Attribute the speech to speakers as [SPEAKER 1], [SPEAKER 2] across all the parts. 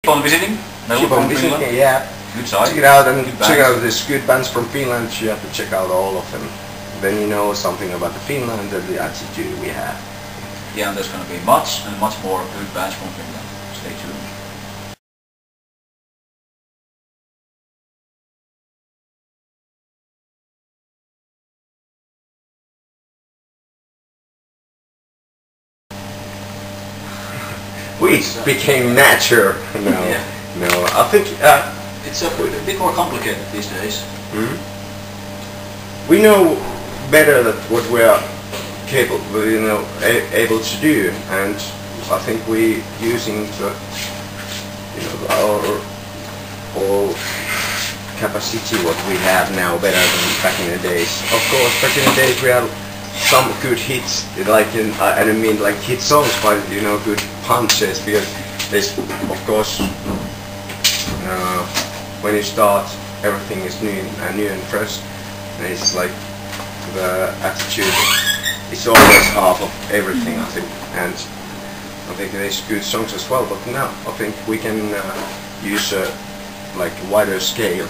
[SPEAKER 1] Keep on visiting.
[SPEAKER 2] Keep on visiting, yeah.
[SPEAKER 1] Good side.
[SPEAKER 2] Check it out and check out these good bands from Finland. You have to check out all of them. Then you know something about the Finland and the attitude we have.
[SPEAKER 1] Yeah, and there's going to be much and much more good bands from Finland. Stay tuned.
[SPEAKER 2] We became natural. No,
[SPEAKER 1] yeah.
[SPEAKER 2] No. I think
[SPEAKER 1] it's a bit more complicated these days.
[SPEAKER 2] Mm-hmm. We know better that what we are capable, able to do, and I think we using the, our whole capacity what we have now better than back in the days. Of course, back in the days we had some good hits, like I don't mean like hit songs, but good punches, because there's, of course, when you start, everything is new and fresh, and it's like the attitude is always half of everything, I think, and I think there's good songs as well, but now I think we can use a wider scale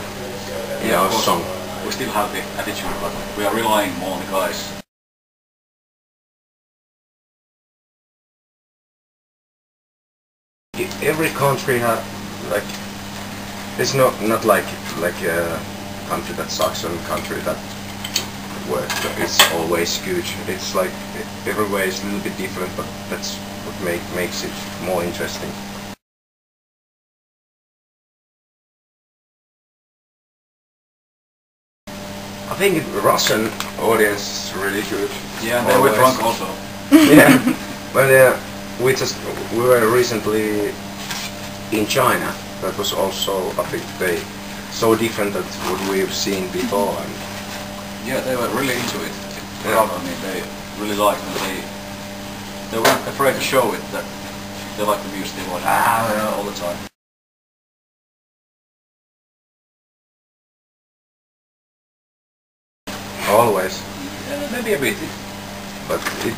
[SPEAKER 2] in our song.
[SPEAKER 1] We still have the attitude, but we are relying more on the guys.
[SPEAKER 2] Every country has it's not like a country that sucks and a country that works. It's always good. It's like every way is a little bit different, but that's what makes it more interesting. I think the Russian audience is really good.
[SPEAKER 1] Yeah, they were drunk also.
[SPEAKER 2] Yeah, but we were recently in China. That was also, I think, so different than what we've seen before. And
[SPEAKER 1] yeah, they were really into it. Yeah. I mean, they really liked it. They weren't afraid to show it that they liked the music. They were all the time.
[SPEAKER 2] Always.
[SPEAKER 1] Yeah, maybe a bit.
[SPEAKER 2] But it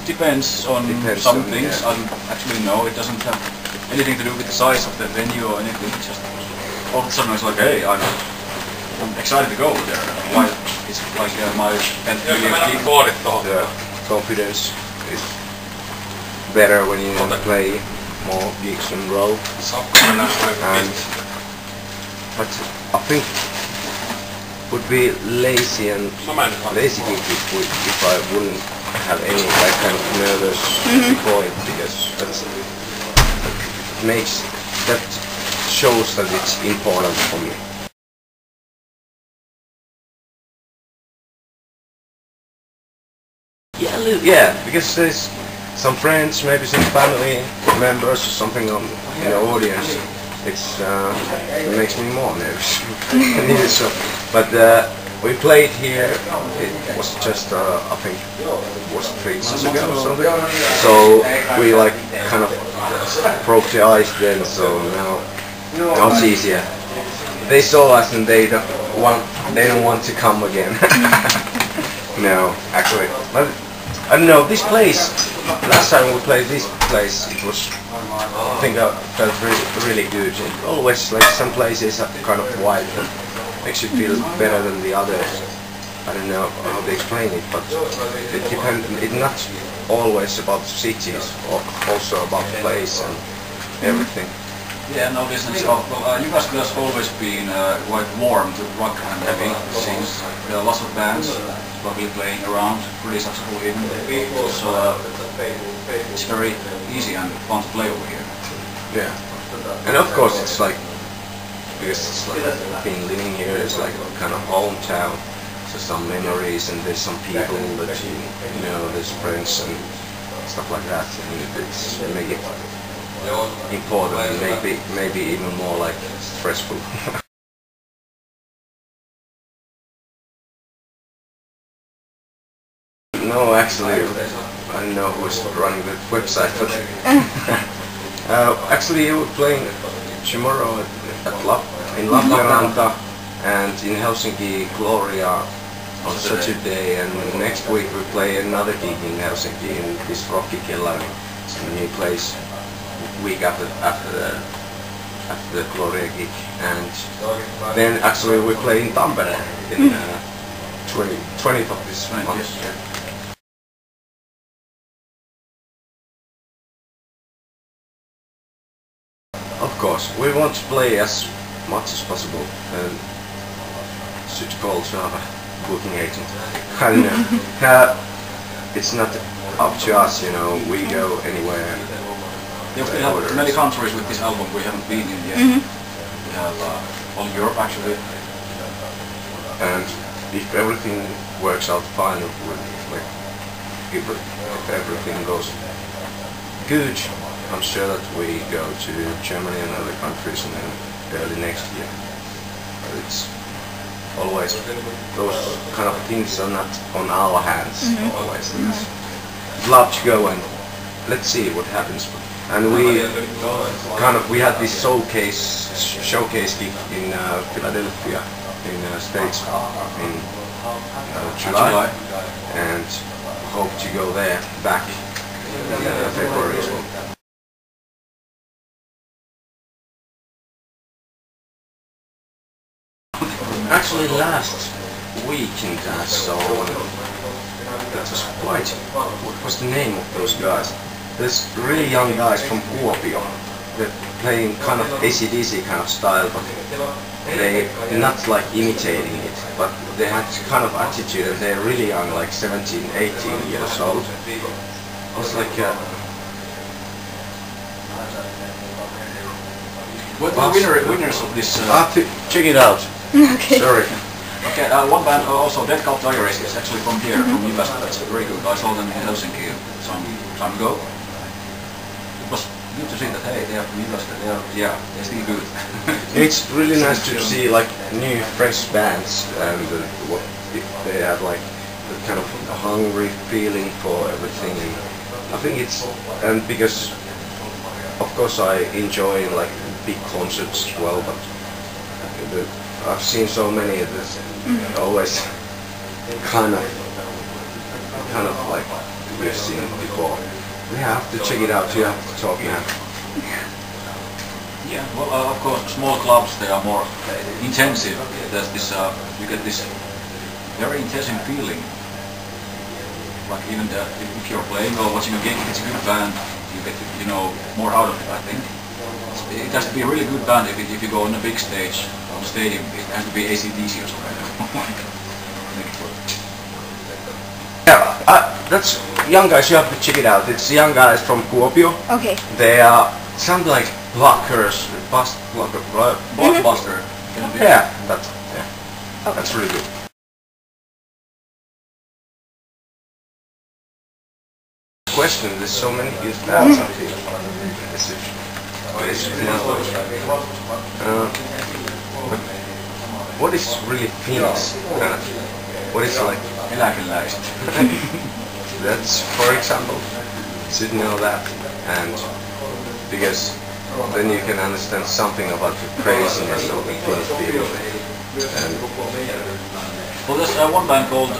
[SPEAKER 1] depends on some things. Yeah. I don't actually know. It doesn't have anything to do with the size of the venue or anything. It's just all of a sudden it's like, hey, I'm excited to go there. Why? It's like my 10 million
[SPEAKER 2] the confidence is better when you play more gigs in a row. But I think would be lazy if I wouldn't have any kind of nervous before it, because that shows that it's important for me. Yeah, because there's some friends, maybe some family members or something in the audience. It makes me more nervous. But we played here. It was just I think it was 3 months ago or something. So we kind of broke the ice then. So now it's easier. They saw us and they don't want to come again. No, actually, but I don't know. This place. Last time we played this place, it was. I think I felt really good. It always some places are kind of wild and makes you feel better than the others. I don't know how to explain it, but it depends. It's not always about the cities, or also about the place and everything.
[SPEAKER 1] Yeah, no, listen. Jyväskylä has always been quite warm to rock and heavy scenes. There are lots of bands probably playing around, pretty successful even. So it's very easy and fun to play over here.
[SPEAKER 2] Yeah, and of course it's because it's being living here is like kind of hometown. So some memories and there's some people that there's friends and stuff like that, and it's make it important and maybe even more stressful. No, actually, I don't know who's running the website, but actually we're playing tomorrow in Lappeenranta and in Helsinki, Gloria on Saturday, and next week we play another gig in Helsinki in this Ilari. It's a new place. Week after that. after the Gloria gig, and then actually we play in Tampere in 20th of this month.
[SPEAKER 1] Yes.
[SPEAKER 2] Yeah. Of course, we want to play as much as possible, and should call to have a booking agent. I don't know. It's not up to us, you know. We go anywhere.
[SPEAKER 1] Yeah, we have many countries with this album we haven't been in yet. We have all Europe actually.
[SPEAKER 2] And if everything works out fine, like if everything goes good, I'm sure that we go to Germany and other countries in early next year. But it's always those kind of things are not on our hands. Always, I'd love to go and let's see what happens. And we had this showcase gig in Philadelphia in States in July, and hope to go there back in February as well. Actually, last weekend I saw that was quite. What was the name of those guys? There's really young guys from Kuopio. They're playing kind of AC/DC kind of style, but they're not like imitating it, but they had kind of attitude, and they're really young, like 17, 18 years old. It was like
[SPEAKER 1] what the winners of this?
[SPEAKER 2] Check it out.
[SPEAKER 3] Okay.
[SPEAKER 2] Sorry.
[SPEAKER 1] Okay, one band also, Dead Cult Diaries, is actually from here, from Jyväskylä. It's very good. I saw them in Helsinki some time ago. It was good to see that, hey, they are from Jyväskylä, they're still good.
[SPEAKER 2] It's really nice to see like new, fresh bands, and what they have like the kind of hungry feeling for everything. And I think it's, and because of course I enjoy like big concerts as well, but I've seen so many of this. Always kind of like we've seen before. We have to check it out. You have to talk now.
[SPEAKER 1] Yeah, well, of course, small clubs, they are more intensive. There's this, you get this very intensive feeling. Like even if you're playing or watching a gig, if it's a good band, you get, you know, more out of it, I think. It has to be a really good band if you go on a big stage, on a stadium, it has to be AC/DC or something.
[SPEAKER 2] Yeah, that's young guys. You have to check it out. It's young guys from Kuopio.
[SPEAKER 3] Okay.
[SPEAKER 2] They are sound like blockers,
[SPEAKER 1] Blockbuster.
[SPEAKER 2] Yeah, that's
[SPEAKER 3] Okay.
[SPEAKER 2] that's really good. Question: there's so many good bands out here. What is really Finnish? What is like
[SPEAKER 1] Eläkeläiset.
[SPEAKER 2] That's, for example, should know that, and because then you can understand something about the craziness of the Finnish people. And
[SPEAKER 1] Well, there's one band called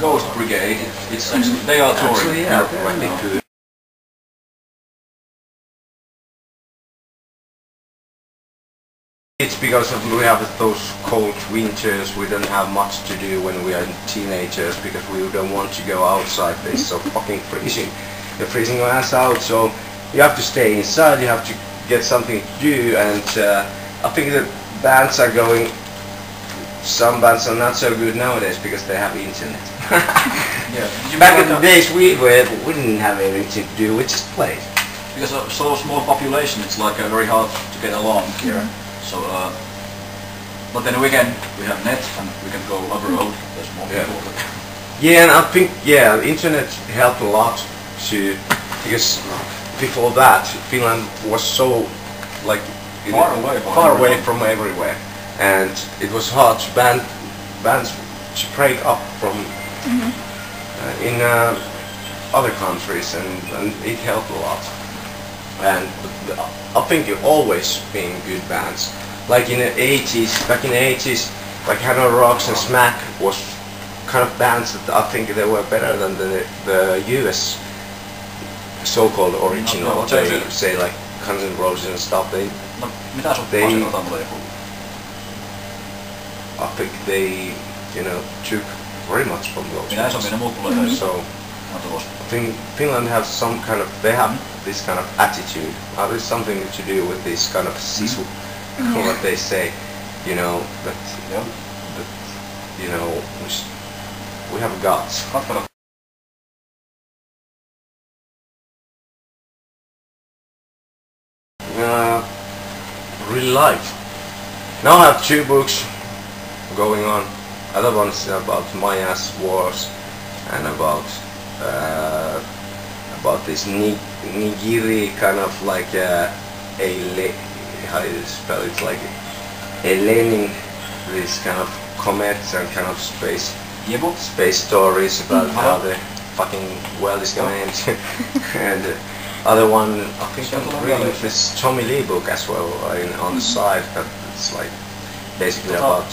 [SPEAKER 1] Ghost Brigade. It's actually, they are touring.
[SPEAKER 2] actually, yeah, really good. It's because of we have those cold winters. We don't have much to do when we are teenagers because we don't want to go outside. It's so fucking freezing. You're freezing your ass out, so you have to stay inside. You have to get something to do, and I think the bands are going. Some bands are not so good nowadays because they have internet.
[SPEAKER 1] Yeah.
[SPEAKER 2] Back in the days we didn't have anything to do. We just played.
[SPEAKER 1] Because of so small population, it's like very hard to get along here. So, but then we have net and we can go abroad. There's more people.
[SPEAKER 2] Yeah, and I think the internet helped a lot to, because before that Finland was so like far away from everywhere, and it was hard to bands to break up from in other countries, and it helped a lot. And I think you've always been good bands. Like in the 80s, back in the 80s, like Hammer Rocks and Smack was kind of bands that I think they were better than the US so-called original. They say like Guns N' Roses and stuff.
[SPEAKER 1] No, mitä sun asioita tulee joku?
[SPEAKER 2] I think they, took very much from those.
[SPEAKER 1] Minä iso, minä muut tulee.
[SPEAKER 2] So, I think Finland has some kind of, they have this kind of attitude. There's something to do with this kind of sisu, what they say, that we have guts. Really like. Now I have 2 books going on. Other one's about Maya's wars and about this nigiri kind of like how do you spell it, like Lenin, this kind of comets and kind of space stories about how the fucking world is gonna end. And other one, I think I'm reading this Tommy Lee book as well on the side, but it's like basically about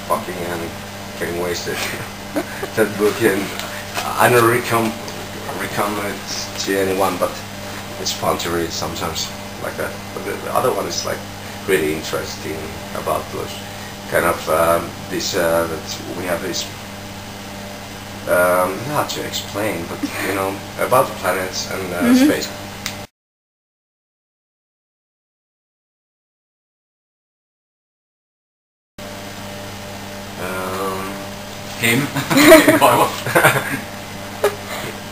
[SPEAKER 2] fucking and getting wasted. That book, and I don't recommend it to anyone, but it's fun to read sometimes like that. But the other one is like really interesting about those kind of this that we have this hard to explain, but about the planets and space.
[SPEAKER 1] Him?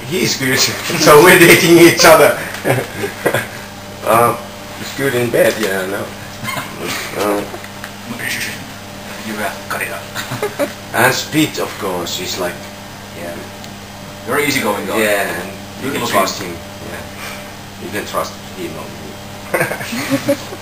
[SPEAKER 2] He's good, so we're dating each other. He's good in bed, no. And Speed, of course, he's like,
[SPEAKER 1] very easygoing guy.
[SPEAKER 2] Yeah, and you can trust him. Yeah, you can trust him on me.